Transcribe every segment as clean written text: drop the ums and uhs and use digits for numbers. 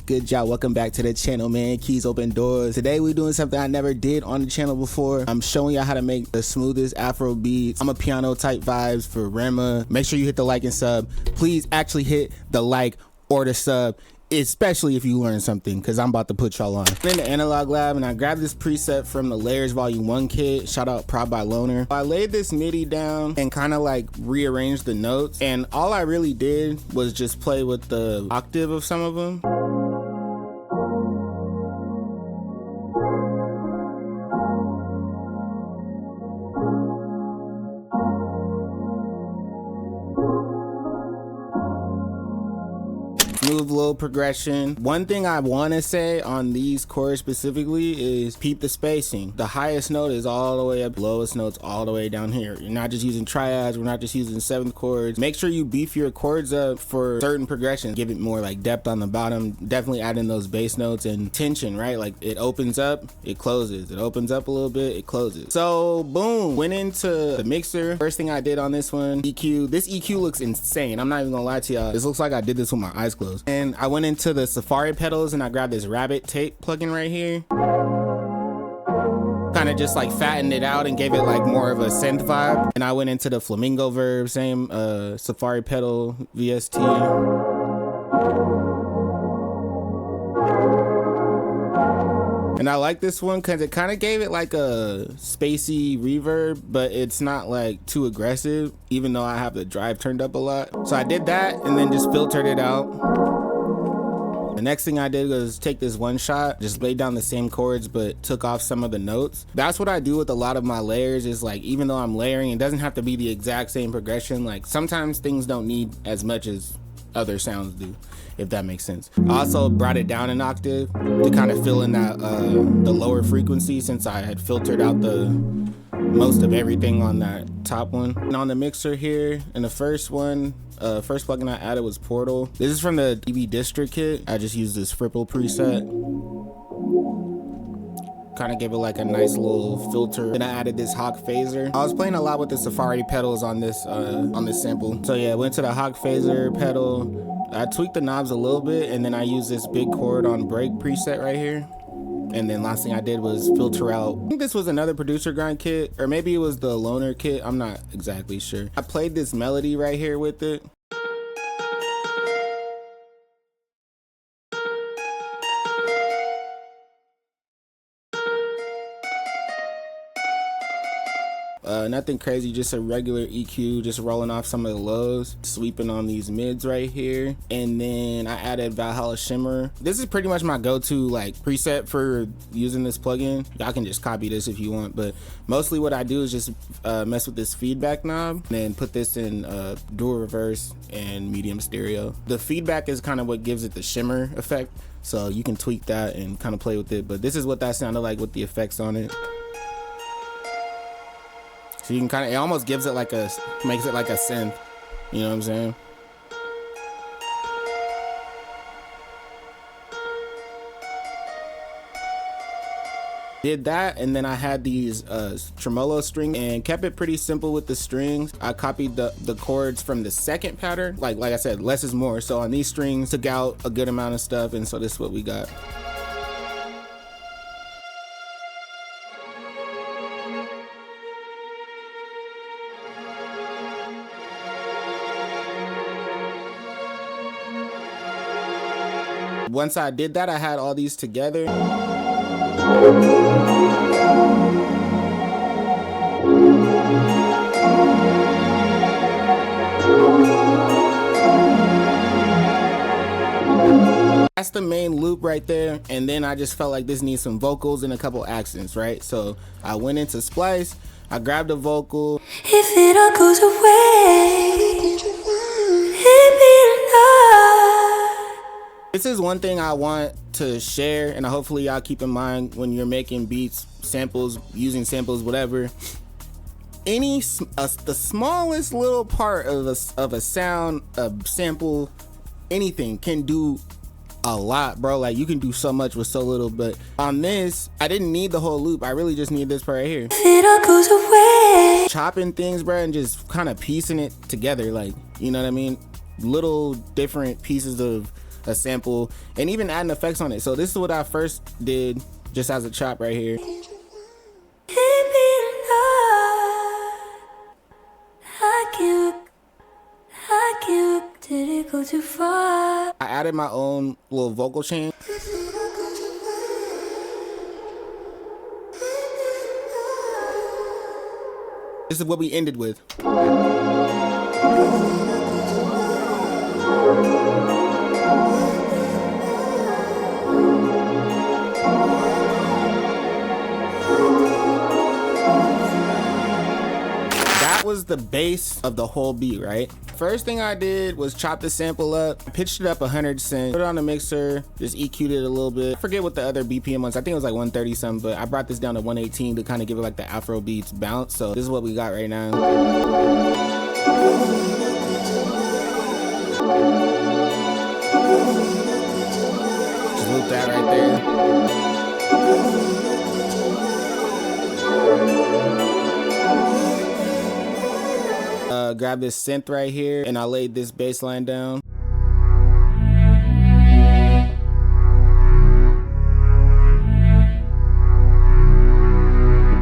good job. Welcome back to the channel, man. Keys open doors. Today we're doing something I never did on the channel before. I'm showing y'all how to make the smoothest Afro beats. I'm a piano type vibes for Rema. Make sure you hit the like and sub. Please actually hit the like or the sub, especially if you learn something, because I'm about to put y'all on. I'm in the analog lab and I grabbed this preset from the Layers Volume 1 kit. Shout out Prod by Loner. I laid this MIDI down and kind of like rearranged the notes, and all I really did was just play with the octave of some of them. Smooth little progression. One thing I want to say on these chords specifically is peep the spacing. The highest note is all the way up, lowest note's all the way down here. You're not just using triads, we're not just using seventh chords. Make sure you beef your chords up for certain progressions. Give it more like depth on the bottom. Definitely add in those bass notes and tension, right? Like it opens up, it closes. It opens up a little bit, it closes. So boom, went into the mixer. First thing I did on this one, EQ. This EQ looks insane. I'm not even gonna lie to y'all. This looks like I did this with my eyes closed. And I went into the Safari pedals and I grabbed this Rabbit tape plugin right here. Kind of just like fattened it out and gave it like more of a synth vibe. And I went into the Flamingo Verb, same Safari pedal VST. And I like this one because it kind of gave it like a spacey reverb, but it's not like too aggressive, even though I have the drive turned up a lot. So I did that and then just filtered it out. The next thing I did was take this one shot, just laid down the same chords, but took off some of the notes. That's what I do with a lot of my layers, is like, even though I'm layering, it doesn't have to be the exact same progression. Like sometimes things don't need as much as other sounds do, if that makes sense. I also brought it down an octave to kind of fill in that the lower frequency, since I had filtered out the most of everything on that top one. And on the mixer here, in the first one, first plugin I added was Portal. This is from the DB District kit. I just used this Fripple preset. Kind of gave it like a nice little filter. Then I added this Hawk phaser. I was playing a lot with the Safari pedals on this sample. So yeah, went to the Hawk phaser pedal. I tweaked the knobs a little bit, and then I used this big chord on break preset right here. And then last thing I did was filter out, I think this was another producer grind kit, or maybe it was the Loner kit, I'm not exactly sure. I played this melody right here with it. Nothing crazy, just a regular EQ, just rolling off some of the lows, sweeping on these mids right here. And then I added Valhalla Shimmer. This is pretty much my go-to like preset for using this plugin. Y'all can just copy this if you want, but mostly what I do is just mess with this feedback knob and then put this in dual reverse and medium stereo. The feedback is kind of what gives it the shimmer effect, so you can tweak that and kind of play with it. But this is what that sounded like with the effects on it. So you can kind of, it almost gives it like a, makes it like a synth, you know what I'm saying? Did that, and then I had these tremolo strings and kept it pretty simple with the strings. I copied the chords from the second pattern. Like I said, less is more. So on these strings, took out a good amount of stuff, and so this is what we got. Once I did that, I had all these together. That's the main loop right there. And then I just felt like this needs some vocals and a couple accents, right? So I went into Splice, I grabbed a vocal. If it all goes away, leave me alone. This is one thing I want to share, and hopefully y'all keep in mind when you're making beats, samples, using samples, whatever. The smallest little part of a sound, a sample, anything can do a lot, bro. Like you can do so much with so little. But on this, I didn't need the whole loop. I really just need this part right here. If it all goes away, chopping things, bro, and just kind of piecing it together, like, you know what I mean? Little different pieces of a sample and even adding effects on it. So this is what I first did just as a chop right here. Did it go too far? I added my own little vocal chain. This is what we ended with. That was the base of the whole beat, right? First thing I did was chop the sample up, pitched it up 100 cents, put it on the mixer, just EQ'd it a little bit. I forget what the other BPM was. I think it was like 130 something, but I brought this down to 118 to kind of give it like the Afrobeats bounce. So this is what we got right now. Just loop that right there. Grab this synth right here and I laid this bass line down.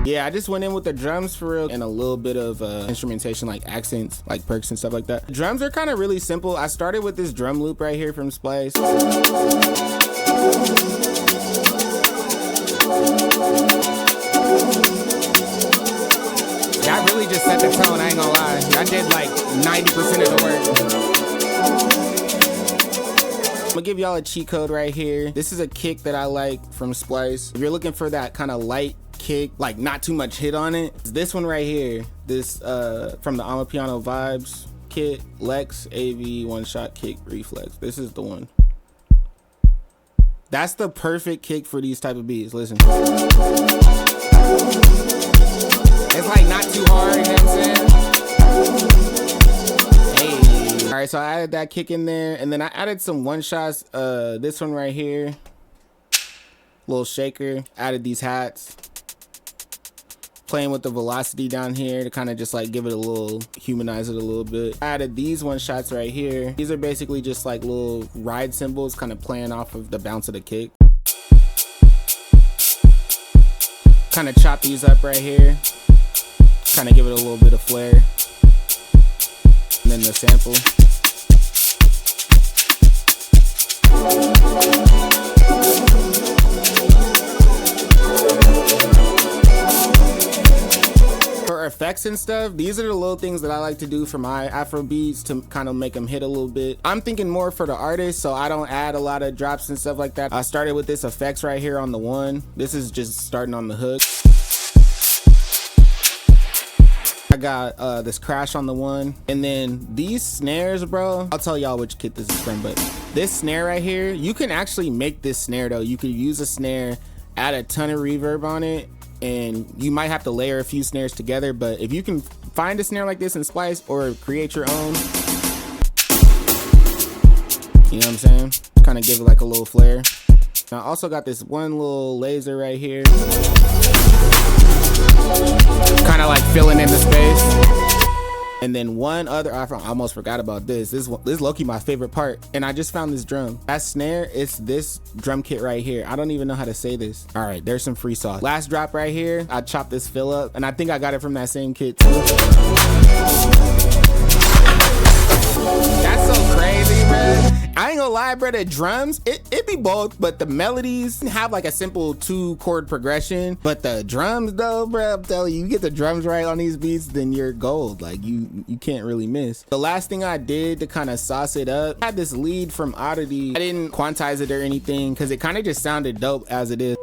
Yeah, I just went in with the drums for real and a little bit of instrumentation like accents, like perks and stuff like that. The drums are kind of really simple. I started with this drum loop right here from Splice. That really just set the tone, I ain't gonna lie. I did like 90% of the work. I'm gonna give y'all a cheat code right here. This is a kick that I like from Splice. If you're looking for that kind of light kick, like not too much hit on it, this one right here. This from the Amapiano Vibes kit, Lex AV one shot kick reflex. This is the one. That's the perfect kick for these type of beats. Listen. It's like not too hard, you know what I'm saying? Hey. All right, so I added that kick in there, and then I added some one shots. This one right here, little shaker. Added these hats. Playing with the velocity down here to kind of just like give it a little, humanize it a little bit. I added these one shots right here. These are basically just like little ride cymbals, kind of playing off of the bounce of the kick. Kind of chop these up right here. Kind of give it a little bit of flair. And then the sample. For effects and stuff, these are the little things that I like to do for my Afrobeats to kind of make them hit a little bit. I'm thinking more for the artist, so I don't add a lot of drops and stuff like that. I started with this effects right here on the one. This is just starting on the hook. I got this crash on the one, and then these snares, bro, I'll tell y'all which kit this is from, but this snare right here, you can actually make this snare though. You could use a snare, add a ton of reverb on it, and you might have to layer a few snares together, but if you can find a snare like this in Splice or create your own, you know what I'm saying? Kind of give it like a little flair. I also got this one little laser right here. Kind of like filling in the space. And then one other, I almost forgot about this. This is low-key my favorite part. And I just found this drum. That snare, it's this drum kit right here. I don't even know how to say this. All right, there's some free sauce. Last drop right here, I chopped this fill up. And I think I got it from that same kit too. That's so crazy, man. I ain't gonna lie, bro, the drums, it be both, but the melodies have like a simple 2-chord progression. But the drums though, bro, I'm telling you, you get the drums right on these beats, then you're gold. Like you can't really miss. The last thing I did to kind of sauce it up, I had this lead from Oddity. I didn't quantize it or anything because it kind of just sounded dope as it is.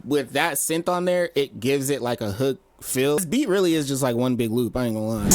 With that synth on there, it gives it like a hook feel. This beat really is just like one big loop, I ain't gonna lie.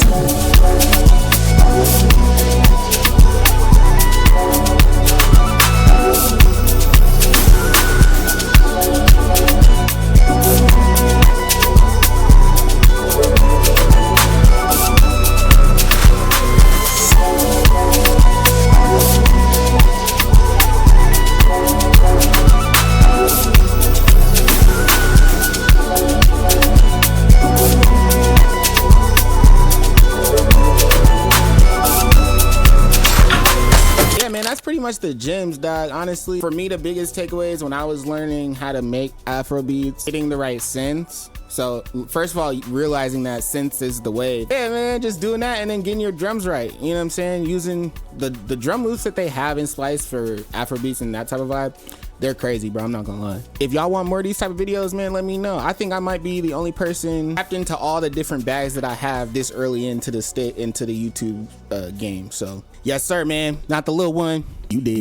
much the gems, dog. Honestly, for me, the biggest takeaways when I was learning how to make Afrobeats, getting the right synths. So first of all, realizing that synths is the way. Yeah, man, just doing that and then getting your drums right. You know what I'm saying? Using the drum loops that they have in Splice for Afrobeats and that type of vibe. They're crazy, bro. I'm not gonna lie. If y'all want more of these type of videos, man, let me know. I think I might be the only person tapped into all the different bags that I have this early into the YouTube game. So yes, sir, man. Not the little one. You did.